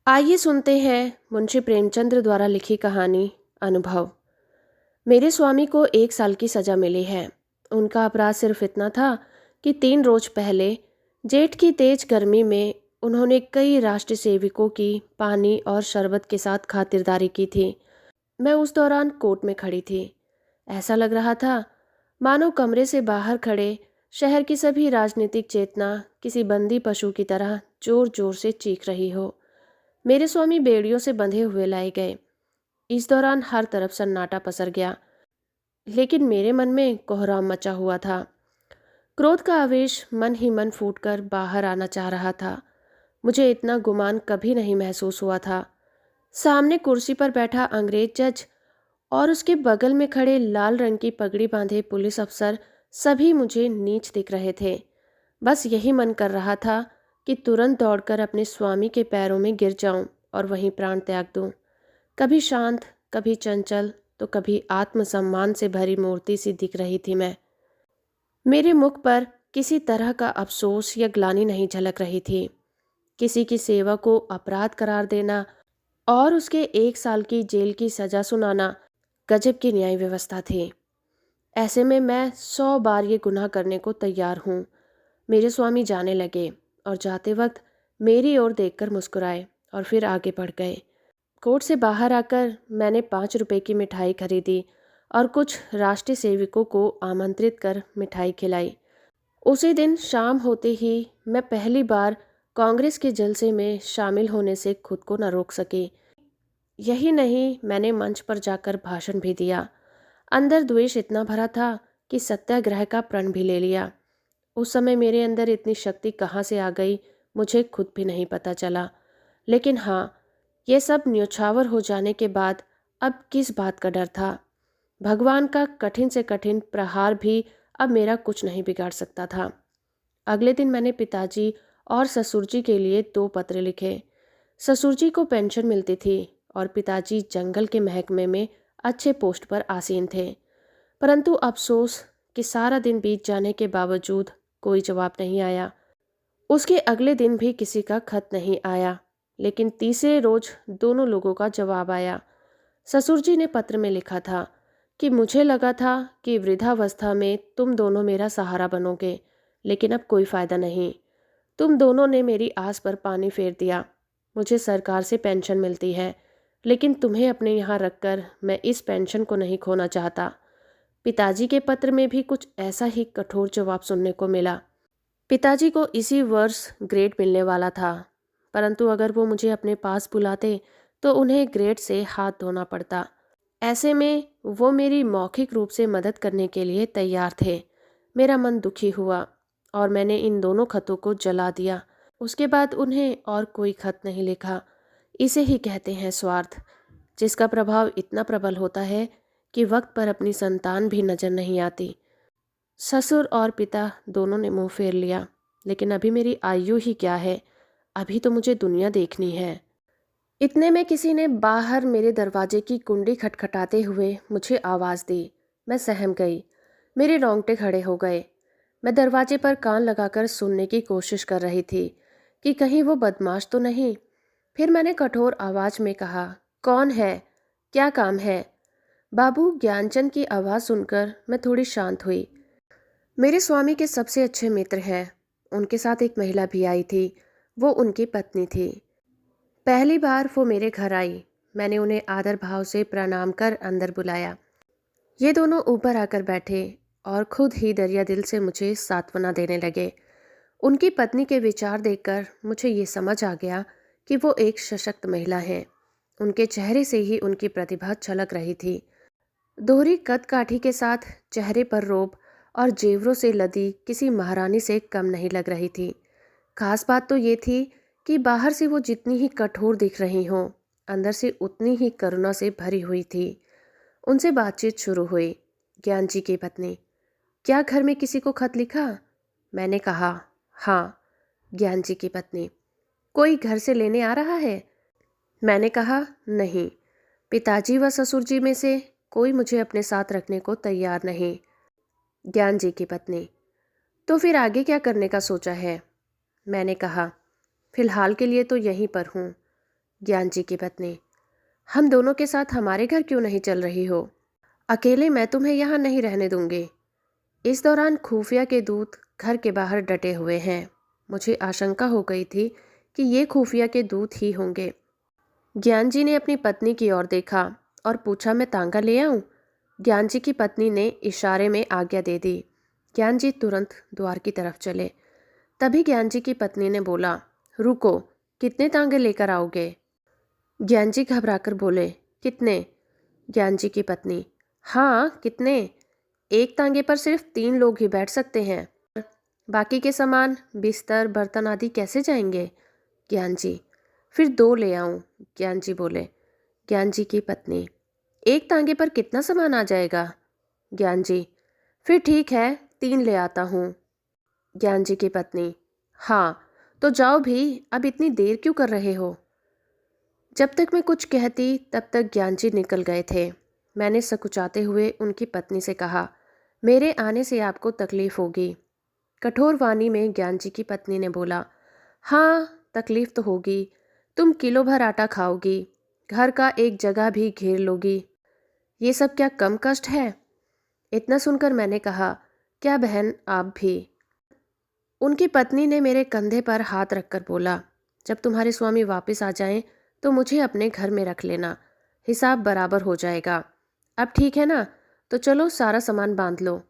आइए सुनते हैं मुंशी प्रेमचंद्र द्वारा लिखी कहानी अनुभव। मेरे स्वामी को 1 साल की सज़ा मिली है। उनका अपराध सिर्फ इतना था कि 3 रोज पहले जेठ की तेज गर्मी में उन्होंने कई राष्ट्र सेवकों की पानी और शरबत के साथ खातिरदारी की थी। मैं उस दौरान कोर्ट में खड़ी थी। ऐसा लग रहा था मानो कमरे से बाहर खड़े शहर की सभी राजनीतिक चेतना किसी बंदी पशु की तरह जोर जोर से चीख रही हो। मेरे स्वामी बेड़ियों से बंधे हुए लाए गए। इस दौरान हर तरफ सन्नाटा पसर गया, लेकिन मेरे मन में कोहराम मचा हुआ था। क्रोध का आवेश मन ही मन फूटकर बाहर आना चाह रहा था। मुझे इतना गुमान कभी नहीं महसूस हुआ था। सामने कुर्सी पर बैठा अंग्रेज जज और उसके बगल में खड़े लाल रंग की पगड़ी बांधे पुलिस अफसर सभी मुझे नीच दिख रहे थे। बस यही मन कर रहा था कि तुरंत दौड़कर अपने स्वामी के पैरों में गिर जाऊं और वहीं प्राण त्याग दूं। कभी शांत, कभी चंचल, तो कभी आत्मसम्मान से भरी मूर्ति सी दिख रही थी मैं। मेरे मुख पर किसी तरह का अफसोस या ग्लानि नहीं झलक रही थी। किसी की सेवा को अपराध करार देना और उसके 1 साल की जेल की सजा सुनाना गजब की न्याय व्यवस्था थी। ऐसे में मैं 100 बार ये गुनाह करने को तैयार हूँ। मेरे स्वामी जाने लगे और जाते वक्त मेरी ओर देखकर मुस्कुराए और फिर आगे बढ़ गए। कोर्ट से बाहर आकर मैंने 5 रुपए की मिठाई खरीदी और कुछ राष्ट्रीय सेवकों को आमंत्रित कर मिठाई खिलाई। उसी दिन शाम होते ही मैं पहली बार कांग्रेस के जलसे में शामिल होने से खुद को न रोक सकी। यही नहीं, मैंने मंच पर जाकर भाषण भी दिया। अंदर द्वेष इतना भरा था कि सत्याग्रह का प्रण भी ले लिया। उस समय मेरे अंदर इतनी शक्ति कहाँ से आ गई, मुझे खुद भी नहीं पता चला। लेकिन हाँ, ये सब न्योछावर हो जाने के बाद अब किस बात का डर था। भगवान का कठिन से कठिन प्रहार भी अब मेरा कुछ नहीं बिगाड़ सकता था। अगले दिन मैंने पिताजी और ससुर जी के लिए 2 पत्र लिखे। ससुर जी को पेंशन मिलती थी और पिताजी जंगल के महकमे में अच्छे पोस्ट पर आसीन थे। परंतु अफसोस कि सारा दिन बीत जाने के बावजूद कोई जवाब नहीं आया। उसके अगले दिन भी किसी का खत नहीं आया, लेकिन तीसरे रोज दोनों लोगों का जवाब आया। ससुर जी ने पत्र में लिखा था कि मुझे लगा था कि वृद्धावस्था में तुम दोनों मेरा सहारा बनोगे, लेकिन अब कोई फ़ायदा नहीं। तुम दोनों ने मेरी आस पर पानी फेर दिया। मुझे सरकार से पेंशन मिलती है, लेकिन तुम्हें अपने यहाँ रखकर मैं इस पेंशन को नहीं खोना चाहता। पिताजी के पत्र में भी कुछ ऐसा ही कठोर जवाब सुनने को मिला। पिताजी को इसी वर्ष ग्रेड मिलने वाला था, परंतु अगर वो मुझे अपने पास बुलाते तो उन्हें ग्रेड से हाथ धोना पड़ता। ऐसे में वो मेरी मौखिक रूप से मदद करने के लिए तैयार थे। मेरा मन दुखी हुआ और मैंने इन दोनों खतों को जला दिया। उसके बाद उन्हें और कोई खत नहीं लिखा। इसे ही कहते हैं स्वार्थ, जिसका प्रभाव इतना प्रबल होता है कि वक्त पर अपनी संतान भी नजर नहीं आती। ससुर और पिता दोनों ने मुंह फेर लिया, लेकिन अभी मेरी आयु ही क्या है, अभी तो मुझे दुनिया देखनी है। इतने में किसी ने बाहर मेरे दरवाजे की कुंडी खटखटाते हुए मुझे आवाज़ दी। मैं सहम गई। मेरे रोंगटे खड़े हो गए। मैं दरवाजे पर कान लगाकर सुनने की कोशिश कर रही थी कि कहीं वो बदमाश तो नहीं। फिर मैंने कठोर आवाज़ में कहा, कौन है, क्या काम है? बाबू ज्ञानचंद की आवाज़ सुनकर मैं थोड़ी शांत हुई। मेरे स्वामी के सबसे अच्छे मित्र हैं। उनके साथ एक महिला भी आई थी। वो उनकी पत्नी थी। पहली बार वो मेरे घर आई। मैंने उन्हें आदर भाव से प्रणाम कर अंदर बुलाया। ये दोनों ऊपर आकर बैठे और खुद ही दरिया दिल से मुझे सांत्वना देने लगे। उनकी पत्नी के विचार देखकर मुझे ये समझ आ गया कि वो एक सशक्त महिला हैं। उनके चेहरे से ही उनकी प्रतिभा छलक रही थी। दोहरी कद काठी के साथ चेहरे पर रोब और जेवरों से लदी किसी महारानी से कम नहीं लग रही थी। खास बात तो ये थी कि बाहर से वो जितनी ही कठोर दिख रही हों, अंदर से उतनी ही करुणा से भरी हुई थी। उनसे बातचीत शुरू हुई। ज्ञान जी की पत्नी, क्या घर में किसी को खत लिखा? मैंने कहा, हाँ। ज्ञान जी की पत्नी, कोई घर से लेने आ रहा है? मैंने कहा, नहीं। पिताजी व ससुर जी में से कोई मुझे अपने साथ रखने को तैयार नहीं। ज्ञान जी की पत्नी, तो फिर आगे क्या करने का सोचा है? मैंने कहा, फिलहाल के लिए तो यहीं पर हूँ। ज्ञान जी की पत्नी: हम दोनों के साथ हमारे घर क्यों नहीं चल रही हो? अकेले मैं तुम्हें यहाँ नहीं रहने दूंगी। इस दौरान खुफिया के दूत घर के बाहर डटे हुए हैं। मुझे आशंका हो गई थी कि ये खुफिया के दूत ही होंगे। ज्ञान जी ने अपनी पत्नी की ओर देखा और पूछा, मैं तांगा ले आऊं? ज्ञान जी की पत्नी ने इशारे में आज्ञा दे दी। ज्ञान जी तुरंत द्वार की तरफ चले। तभी ज्ञान जी की पत्नी ने बोला, रुको, कितने तांगे लेकर आओगे? ज्ञान जी घबराकर बोले, कितने? ज्ञान जी की पत्नी: हाँ, कितने? एक तांगे पर सिर्फ 3 लोग ही बैठ सकते हैं। बाकी के सामान, बिस्तर, बर्तन आदि कैसे जाएंगे? ज्ञान जी: फिर 2 ले आऊं? ज्ञान जी बोले। ज्ञान जी की पत्नी: एक तांगे पर कितना सामान आ जाएगा? ज्ञान जी: फिर ठीक है, 3 ले आता हूँ। ज्ञान जी की पत्नी: हाँ, तो जाओ भी, अब इतनी देर क्यों कर रहे हो? जब तक मैं कुछ कहती तब तक ज्ञान जी निकल गए थे। मैंने सकुचाते हुए उनकी पत्नी से कहा, मेरे आने से आपको तकलीफ होगी। कठोर वाणी में ज्ञान जी की पत्नी ने बोला, हाँ, तकलीफ तो होगी। तुम किलो भर आटा खाओगी, घर का एक जगह भी घेर लोगी। ये सब क्या कम कष्ट है? इतना सुनकर मैंने कहा, क्या बहन आप भी? उनकी पत्नी ने मेरे कंधे पर हाथ रखकर बोला, जब तुम्हारे स्वामी वापस आ जाएं तो मुझे अपने घर में रख लेना, हिसाब बराबर हो जाएगा। अब ठीक है ना? तो चलो सारा सामान बांध लो।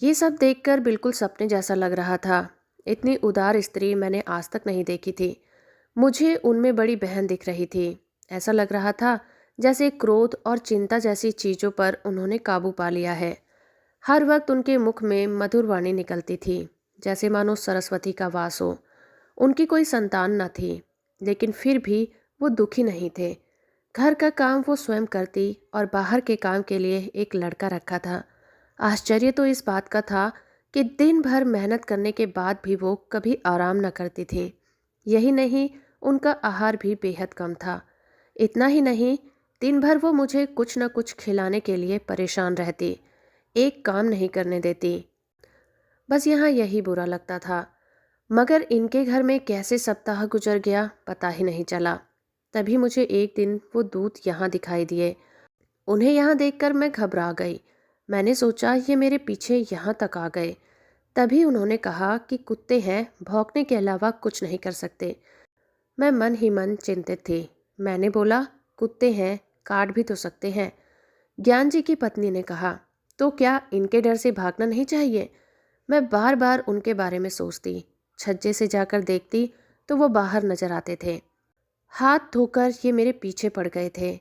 ये सब देखकर बिल्कुल सपने जैसा लग रहा था। इतनी उदार स्त्री मैंने आज तक नहीं देखी थी। मुझे उनमें बड़ी बहन दिख रही थी। ऐसा लग रहा था जैसे क्रोध और चिंता जैसी चीज़ों पर उन्होंने काबू पा लिया है। हर वक्त उनके मुख में मधुर वाणी निकलती थी, जैसे मानो सरस्वती का वास हो। उनकी कोई संतान न थी, लेकिन फिर भी वो दुखी नहीं थे। घर का काम वो स्वयं करती और बाहर के काम के लिए एक लड़का रखा था। आश्चर्य तो इस बात का था कि दिन भर मेहनत करने के बाद भी वो कभी आराम न करती थी। यही नहीं, उनका आहार भी बेहद कम था। इतना ही नहीं, दिन भर वो मुझे कुछ न कुछ खिलाने के लिए परेशान रहती, एक काम नहीं करने देती। बस यहाँ यही बुरा लगता था। मगर इनके घर में कैसे सप्ताह गुजर गया पता ही नहीं चला। तभी मुझे एक दिन वो दूत यहाँ दिखाई दिए। उन्हें यहाँ देखकर मैं घबरा गई। मैंने सोचा ये मेरे पीछे यहाँ तक आ गए। तभी उन्होंने कहा कि कुत्ते हैं, भौंकने के अलावा कुछ नहीं कर सकते। मैं मन ही मन चिंतित थी। मैंने बोला, कुत्ते हैं, काट भी तो सकते हैं। ज्ञान जी की पत्नी ने कहा, तो क्या इनके डर से भागना नहीं चाहिए? मैं बार बार उनके बारे में सोचती। छज्जे से जाकर देखती तो वो बाहर नजर आते थे। हाथ धोकर ये मेरे पीछे पड़ गए थे।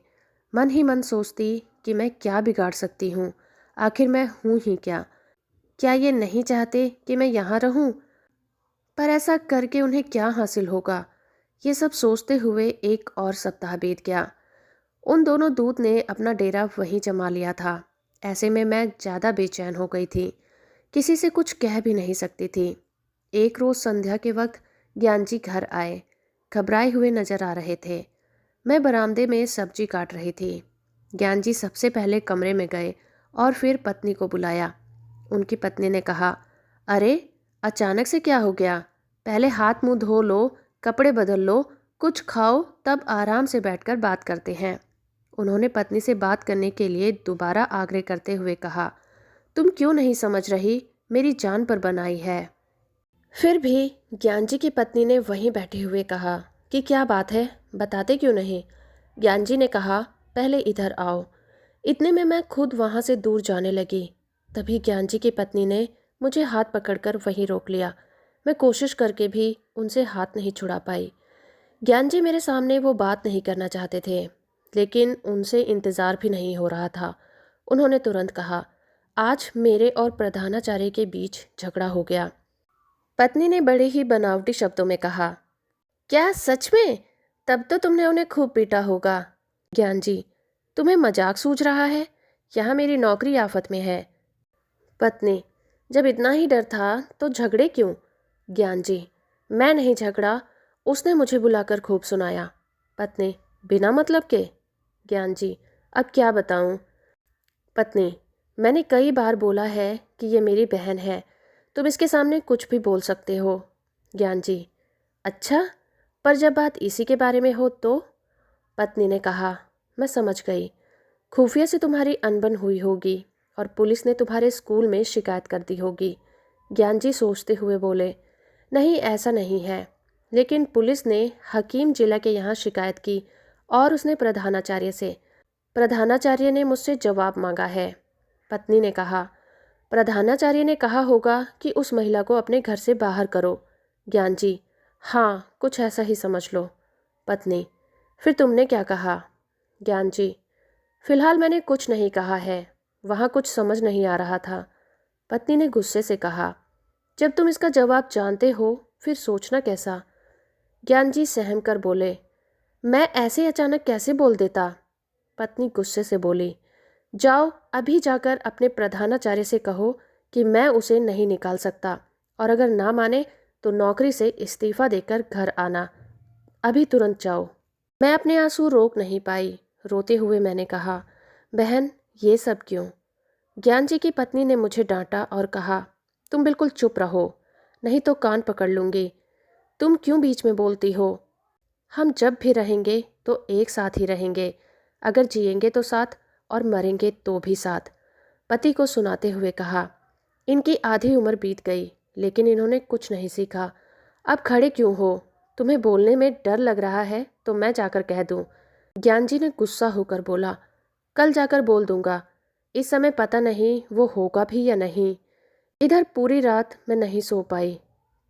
मन ही मन सोचती कि मैं क्या बिगाड़ सकती हूँ, आखिर मैं हूँ ही क्या? क्या ये नहीं चाहते कि मैं यहाँ रहूँ? पर ऐसा करके उन्हें क्या हासिल होगा? ये सब सोचते हुए एक और सप्ताह बीत गया। उन दोनों दूत ने अपना डेरा वहीं जमा लिया था। ऐसे में मैं ज़्यादा बेचैन हो गई थी। किसी से कुछ कह भी नहीं सकती थी। एक रोज़ संध्या के वक्त ज्ञान जी घर आए। घबराए हुए नजर आ रहे थे। मैं बरामदे में सब्जी काट रही थी। ज्ञान जी सबसे पहले कमरे में गए और फिर पत्नी को बुलाया। उनकी पत्नी ने कहा, अरे, अचानक से क्या हो गया? पहले हाथ मुंह धो लो, कपड़े बदल लो, कुछ खाओ, तब आराम से बैठकर बात करते हैं। उन्होंने पत्नी से बात करने के लिए दोबारा आग्रह करते हुए कहा, तुम क्यों नहीं समझ रही? मेरी जान पर बनाई है। फिर भी ज्ञान जी की पत्नी ने वहीं बैठे हुए कहा कि क्या बात है, बताते क्यों नहीं? ज्ञान जी ने कहा, पहले इधर आओ। इतने में मैं खुद वहाँ से दूर जाने लगी। तभी ज्ञान जी की पत्नी ने मुझे हाथ पकड़कर वहीं रोक लिया। मैं कोशिश करके भी उनसे हाथ नहीं छुड़ा पाई। ज्ञान जी मेरे सामने वो बात नहीं करना चाहते थे, लेकिन उनसे इंतज़ार भी नहीं हो रहा था। उन्होंने तुरंत कहा, आज मेरे और प्रधानाचार्य के बीच झगड़ा हो गया। पत्नी ने बड़े ही बनावटी शब्दों में कहा, क्या सच में? तब तो तुमने उन्हें खूब पीटा होगा। ज्ञान जी, तुम्हें मजाक सूझ रहा है? यहाँ मेरी नौकरी आफत में है। पत्नी, जब इतना ही डर था तो झगड़े क्यों? ज्ञान जी, मैं नहीं झगड़ा, उसने मुझे बुलाकर खूब सुनाया। पत्नी, बिना मतलब के? ज्ञान जी, अब क्या बताऊं? पत्नी, मैंने कई बार बोला है कि ये मेरी बहन है, तुम इसके सामने कुछ भी बोल सकते हो। ज्ञान जी, अच्छा, पर जब बात इसी के बारे में हो तो? पत्नी ने कहा, मैं समझ गई। खुफिया से तुम्हारी अनबन हुई होगी और पुलिस ने तुम्हारे स्कूल में शिकायत कर दी होगी। ज्ञानजी सोचते हुए बोले, नहीं ऐसा नहीं है, लेकिन पुलिस ने हकीम जिला के यहाँ शिकायत की और उसने प्रधानाचार्य से। प्रधानाचार्य ने मुझसे जवाब मांगा है। पत्नी ने कहा, प्रधानाचार्य ने कहा होगा कि उस महिला को अपने घर से बाहर करो। ज्ञानजी, हाँ कुछ ऐसा ही समझ लो। पत्नी, फिर तुमने क्या कहा? ज्ञानजी, फिलहाल मैंने कुछ नहीं कहा है, वहाँ कुछ समझ नहीं आ रहा था। पत्नी ने गुस्से से कहा, जब तुम इसका जवाब जानते हो फिर सोचना कैसा? ज्ञानजी सहम कर बोले, मैं ऐसे अचानक कैसे बोल देता? पत्नी गुस्से से बोली, जाओ अभी जाकर अपने प्रधानाचार्य से कहो कि मैं उसे नहीं निकाल सकता, और अगर ना माने तो नौकरी से इस्तीफा देकर घर आना। अभी तुरंत जाओ। मैं अपने आंसू रोक नहीं पाई। रोते हुए मैंने कहा, बहन ये सब क्यों? ज्ञानजी की पत्नी ने मुझे डांटा और कहा, तुम बिल्कुल चुप रहो, नहीं तो कान पकड़ लूँगी। तुम क्यों बीच में बोलती हो? हम जब भी रहेंगे तो एक साथ ही रहेंगे, अगर जिएंगे तो साथ और मरेंगे तो भी साथ। पति को सुनाते हुए कहा, इनकी आधी उम्र बीत गई लेकिन इन्होंने कुछ नहीं सीखा। अब खड़े क्यों हो? तुम्हें बोलने में डर लग रहा है तो मैं जाकर कह दूं। ज्ञानजी ने गुस्सा होकर बोला, कल जाकर बोल दूंगा, इस समय पता नहीं वो होगा भी या नहीं। इधर पूरी रात मैं नहीं सो पाई।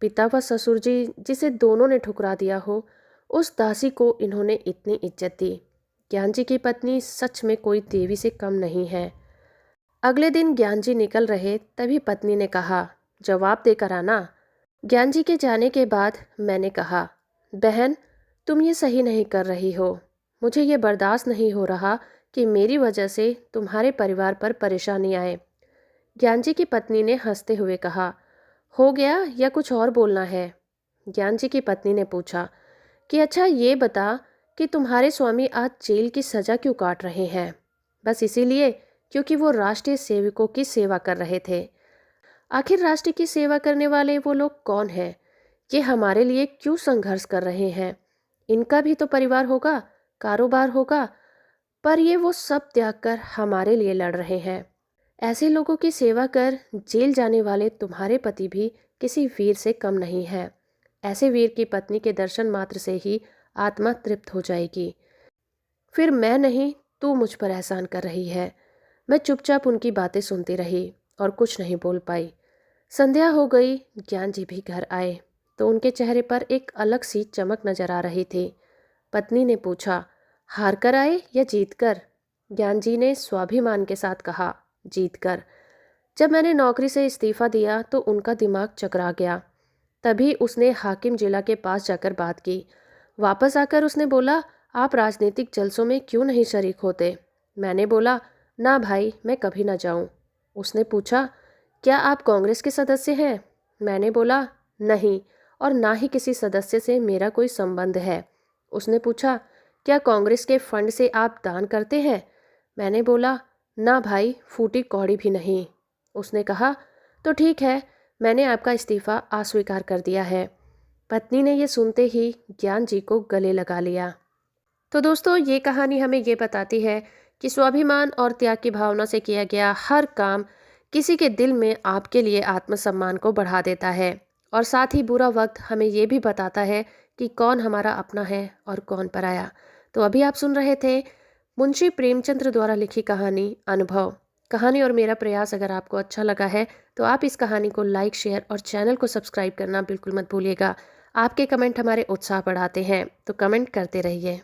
पिता व ससुर जी जिसे दोनों ने ठुकरा दिया हो, उस दासी को इन्होंने इतनी इज्जत दी। ज्ञानजी की पत्नी सच में कोई देवी से कम नहीं है। अगले दिन ज्ञानजी निकल रहे तभी पत्नी ने कहा, जवाब देकर आना। ज्ञानजी के जाने के बाद मैंने कहा, बहन तुम ये सही नहीं कर रही हो। मुझे ये बर्दाश्त नहीं हो रहा कि मेरी वजह से तुम्हारे परिवार पर परेशानी आए। ज्ञानजी की पत्नी ने हंसते हुए कहा, हो गया या कुछ और बोलना है? ज्ञानजी की पत्नी ने पूछा कि अच्छा ये बता कि तुम्हारे स्वामी आज जेल की सज़ा क्यों काट रहे हैं? बस इसीलिए क्योंकि वो राष्ट्रीय सेवकों की सेवा कर रहे थे। आखिर राष्ट्र की सेवा करने वाले वो लोग कौन हैं? ये हमारे लिए क्यों संघर्ष कर रहे हैं? इनका भी तो परिवार होगा, कारोबार होगा, पर ये वो सब त्याग कर हमारे लिए लड़ रहे हैं। ऐसे लोगों की सेवा कर जेल जाने वाले तुम्हारे पति भी किसी वीर से कम नहीं है। ऐसे वीर की पत्नी के दर्शन मात्र से ही आत्मा तृप्त हो जाएगी। फिर मैं नहीं, तू मुझ पर एहसान कर रही है। मैं चुपचाप उनकी बातें सुनती रही और कुछ नहीं बोल पाई। संध्या हो गई। ज्ञानजी भी घर आए तो उनके चेहरे पर एक अलग सी चमक नजर आ रही थी। पत्नी ने पूछा, हार कर आए या जीत कर? ज्ञानजी ने स्वाभिमान के साथ कहा, जीत कर। जब मैंने नौकरी से इस्तीफा दिया तो उनका दिमाग चकरा गया। तभी उसने हाकिम जिला के पास जाकर बात की। वापस आकर उसने बोला, आप राजनीतिक जलसों में क्यों नहीं शरीक होते? मैंने बोला, ना भाई मैं कभी ना जाऊं। उसने पूछा, क्या आप कांग्रेस के सदस्य हैं? मैंने बोला, नहीं, और ना ही किसी सदस्य से मेरा कोई संबंध है। उसने पूछा, क्या कांग्रेस के फंड से आप दान करते हैं? मैंने बोला, ना भाई, फूटी कौड़ी भी नहीं। उसने कहा, तो ठीक है, मैंने आपका इस्तीफ़ा अस्वीकार कर दिया है। पत्नी ने ये सुनते ही ज्ञान जी को गले लगा लिया। तो दोस्तों, ये कहानी हमें ये बताती है कि स्वाभिमान और त्याग की भावना से किया गया हर काम किसी के दिल में आपके लिए आत्मसम्मान को बढ़ा देता है, और साथ ही बुरा वक्त हमें ये भी बताता है कि कौन हमारा अपना है और कौन पराया। तो अभी आप सुन रहे थे मुंशी प्रेमचंद्र द्वारा लिखी कहानी अनुभव। कहानी और मेरा प्रयास अगर आपको अच्छा लगा है तो आप इस कहानी को लाइक, शेयर और चैनल को सब्सक्राइब करना बिल्कुल मत भूलिएगा। आपके कमेंट हमारे उत्साह बढ़ाते हैं, तो कमेंट करते रहिए।